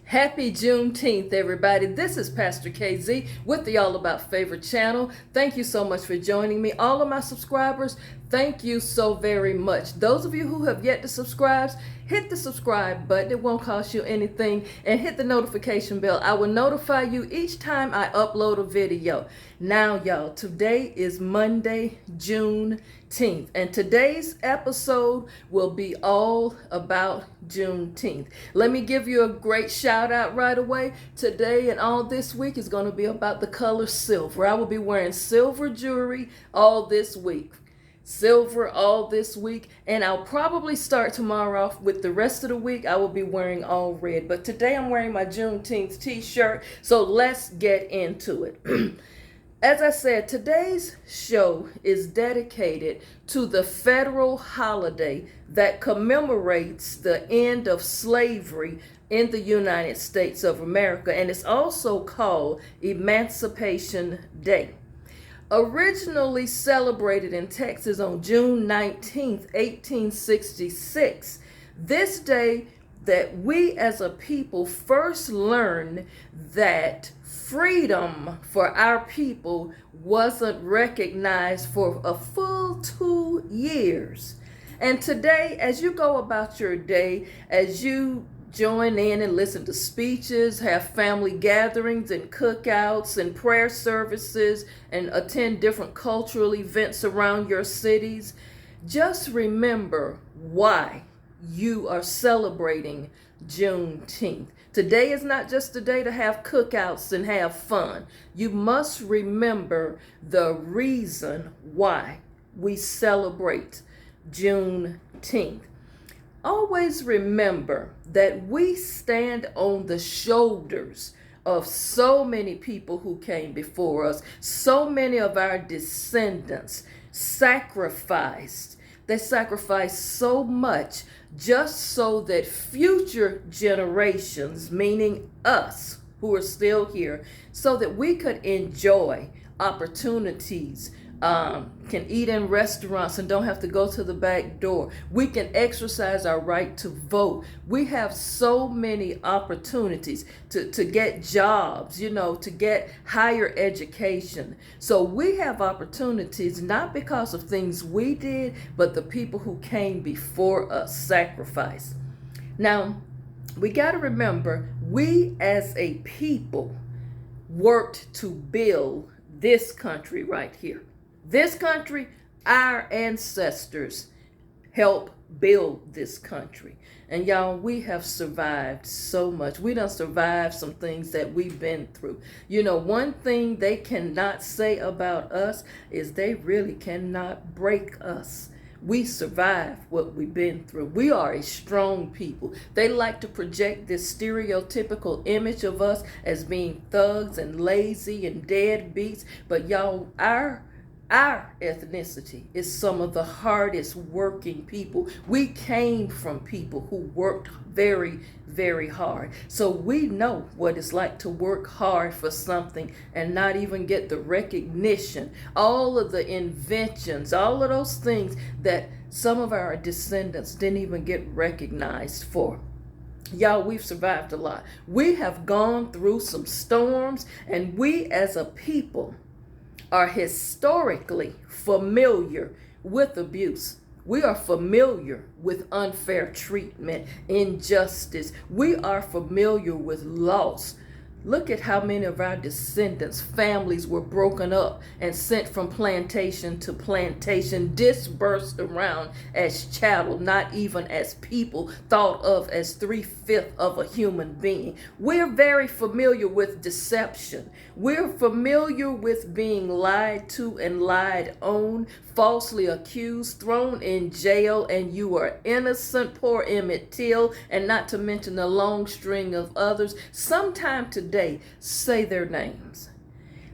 Happy Juneteenth, everybody. This is Pastor KZ with the All About Favorite channel. Thank you so much for joining me. All of my subscribers, thank you so very much. Those of you who have yet to subscribe, hit the subscribe button. It won't cost you anything. And hit the notification bell. I will notify you each time I upload a video. Now, y'all, today is Monday, Juneteenth. And today's episode will be all about Juneteenth. Let me give you a great shout out right away. Today and all this week is going to be about the color silver. I will be wearing silver jewelry all this week. Silver all this week, and I'll probably start tomorrow off with the rest of the week. I will be wearing all red, but today I'm wearing my Juneteenth t-shirt, so let's get into it. As I said, today's show is dedicated to the federal holiday that commemorates the end of slavery in the United States of America, and it's also called Emancipation Day. Originally celebrated in Texas on June 19th, 1866, this day that we as a people first learned that freedom for our people wasn't recognized for a full 2 years. And today, as you go about your day, as you join in and listen to speeches, have family gatherings and cookouts and prayer services, and attend different cultural events around your cities, just remember why you are celebrating Juneteenth. Today is not just a day to have cookouts and have fun. You must remember the reason why we celebrate Juneteenth. Always remember that we stand on the shoulders of so many people who came before us. So many of our descendants sacrificed. They sacrificed so much just so that future generations, meaning us who are still here, so that we could enjoy opportunities, can eat in restaurants and don't have to go to the back door. We can exercise our right to vote. We have so many opportunities to get jobs, to get higher education. So we have opportunities not because of things we did, but the people who came before us sacrificed. Now, we got to remember, we as a people worked to build this country right here. This country, our ancestors helped build this country. And y'all, we have survived so much. We done survived some things that we've been through. One thing they cannot say about us is they really cannot break us. We survived what we've been through. We are a strong people. They like to project this stereotypical image of us as being thugs and lazy and deadbeats. But y'all, our ethnicity is some of the hardest working people. We came from people who worked very, very hard. So we know what it's like to work hard for something and not even get the recognition. All of the inventions, all of those things that some of our descendants didn't even get recognized for. Y'all, we've survived a lot. We have gone through some storms, and we as a people are historically familiar with abuse. We are familiar with unfair treatment, injustice. We are familiar with loss. Look at how many of our descendants' families were broken up and sent from plantation to plantation, dispersed around as chattel, not even as people, thought of as 3/5 of a human being. We're very familiar with deception. We're familiar with being lied to and lied on, falsely accused, thrown in jail, and you are innocent. Poor Emmett Till, and not to mention the long string of others. Sometime today, say their names.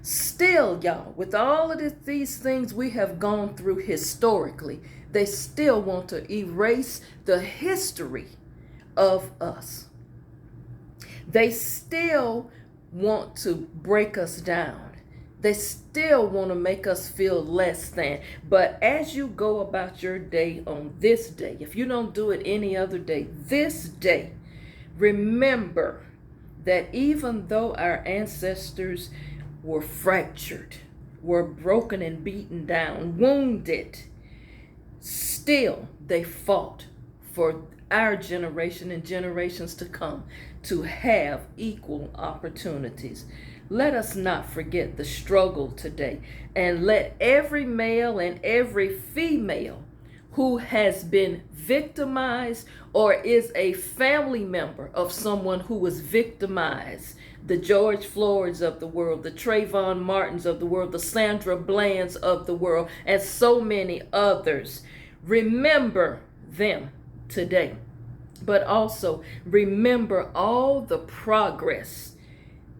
Still, y'all, with all of these things we have gone through historically, they still want to erase the history of us. They still want to break us down. They still want to make us feel less than. But as you go about your day on this day, if you don't do it any other day, this day, remember that even though our ancestors were fractured, were broken and beaten down, wounded, still they fought for our generation and generations to come to have equal opportunities. Let us not forget the struggle today, and let every male and every female who has been victimized or is a family member of someone who was victimized, the George Floyds of the world, the Trayvon Martins of the world, the Sandra Blands of the world, and so many others, remember them today. But also remember all the progress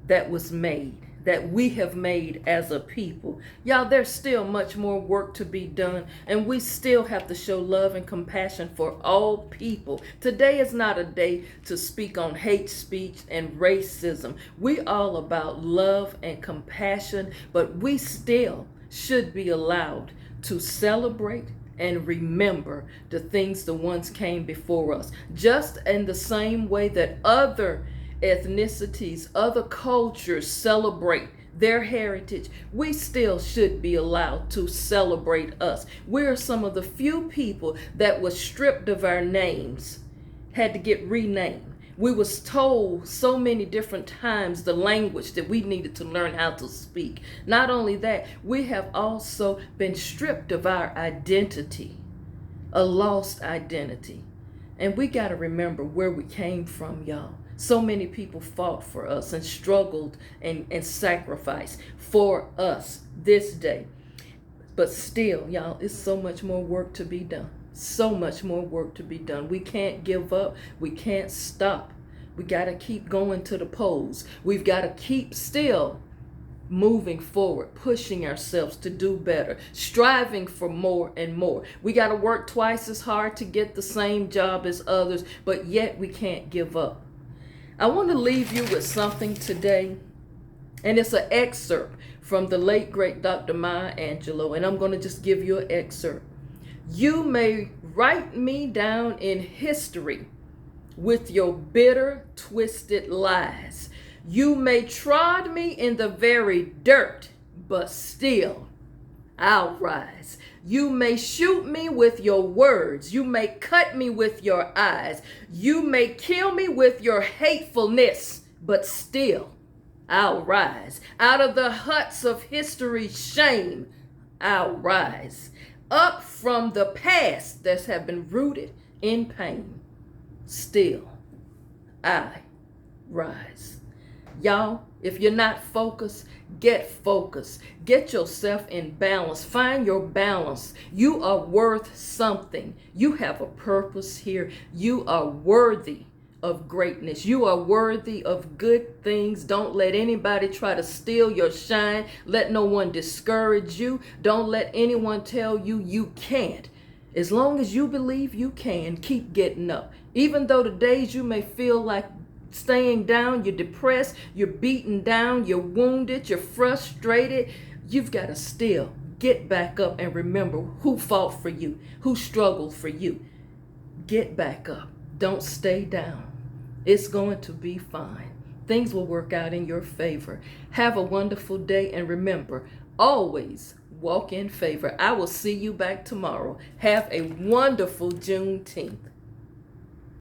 that was made, that we have made as a people. Y'all, there's still much more work to be done, and we still have to show love and compassion for all people. Today is not a day to speak on hate speech and racism. We all about love and compassion, but we still should be allowed to celebrate and remember the things the ones came before us. Just in the same way that other ethnicities, other cultures celebrate their heritage, we still should be allowed to celebrate us. We're some of the few people that was stripped of our names, had to get renamed. We was told so many different times the language that we needed to learn how to speak. Not only that, we have also been stripped of our identity, a lost identity. And we got to remember where we came from, y'all. So many people fought for us and struggled and sacrificed for us this day. But still, y'all, it's so much more work to be done. So much more work to be done. We can't give up. We can't stop. We got to keep going to the polls. We've got to keep still moving forward, pushing ourselves to do better, striving for more and more. We got to work twice as hard to get the same job as others, but yet we can't give up. I want to leave you with something today, and it's an excerpt from the late, great Dr. Maya Angelou, and I'm going to just give you an excerpt. You may write me down in history with your bitter, twisted lies. You may trod me in the very dirt, but still I'll rise. You may shoot me with your words. You may cut me with your eyes. You may kill me with your hatefulness, but still I'll rise. Out of the huts of history's shame, I'll rise. Up from the past that have been rooted in pain, still I rise. Y'all, if you're not focused, get focused. Get yourself in balance. Find your balance. You are worth something. You have a purpose here. You are worthy of greatness. You are worthy of good things. Don't let anybody try to steal your shine. Let no one discourage you. Don't let anyone tell you you can't. As long as you believe you can, keep getting up. Even though the days you may feel like staying down, you're depressed, you're beaten down, you're wounded, you're frustrated, you've got to still get back up and remember who fought for you, who struggled for you. Get back up. Don't stay down. It's going to be fine. Things will work out in your favor. Have a wonderful day, and remember, always walk in favor. I will see you back tomorrow. Have a wonderful Juneteenth.